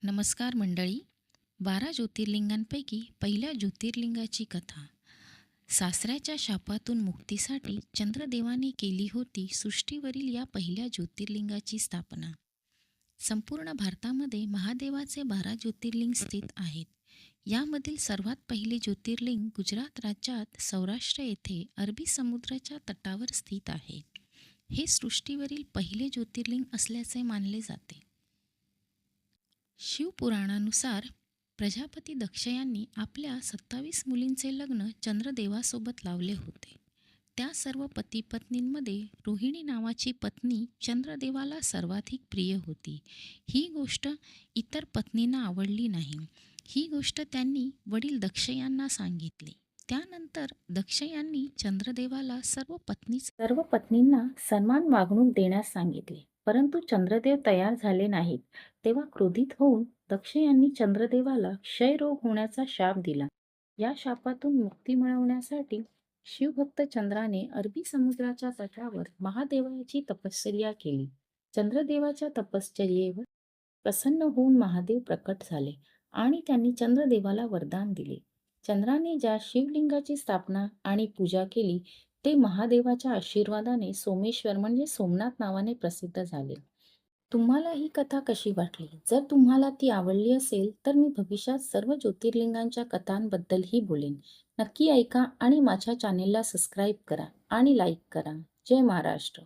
नमस्कार मंडळी. 12 ज्योतिर्लिंगांपैकी पहिल्या ज्योतिर्लिंगाची कथा. सासऱ्याच्या शापातून मुक्तीसाठी चंद्रदेवाने केली होती सृष्टीवरील या पहिल्या ज्योतिर्लिंगाची स्थापना. संपूर्ण भारतामध्ये महादेवाचे 12 ज्योतिर्लिंग स्थित आहेत. यामधील सर्वात पहिले ज्योतिर्लिंग गुजरात राज्यात सौराष्ट्र येथे अरबी समुद्राच्या तटावर स्थित आहे. हे सृष्टीवरील पहिले ज्योतिर्लिंग असल्याचे मानले जाते. शिवपुराणानुसार प्रजापती दक्ष यांनी आपल्या 27 मुलींचे लग्न चंद्रदेवासोबत लावले होते. त्या सर्व पतीपत्नींमध्ये रोहिणी नावाची पत्नी चंद्रदेवाला सर्वाधिक प्रिय होती. ही गोष्ट इतर पत्नींना आवडली नाही. ही गोष्ट त्यांनी वडील दक्ष यांना सांगितली. त्यानंतर दक्ष यांनी चंद्रदेवाला सर्व पत्नींना सन्मान वागणूक देण्यास सांगितले. परंतु चंद्रदेव तयार झाले नाहीत. तेव्हा क्रोधित होऊन दक्ष यांनी चंद्रदेवाला क्षयरोग होण्याचा शाप दिला. या शापातून मुक्ती मिळवण्यासाठी शिवभक्त चंद्राने अरबी समुद्राच्या तटावर महादेवाची तपश्चर्या केली. चंद्रदेवाच्या तपश्चर्येवर प्रसन्न होऊन महादेव प्रकट झाले आणि त्यांनी चंद्रदेवाला वरदान दिले. चंद्राने ज्या शिवलिंगाची स्थापना आणि पूजा केली ते महादेवाच्या आशीर्वादाने सोमेश्वर म्हणजे सोमनाथ नावाने प्रसिद्ध झाले. तुम्हाला ही कथा कशी वाटली? जर तुम्हाला ती आवडली असेल तर मी भविष्यात सर्व ज्योतिर्लिंगांच्या कथांबद्दलही बोलेन. नक्की ऐका आणि माझ्या चॅनेलला सबस्क्राईब करा आणि लाईक करा. जय महाराष्ट्र.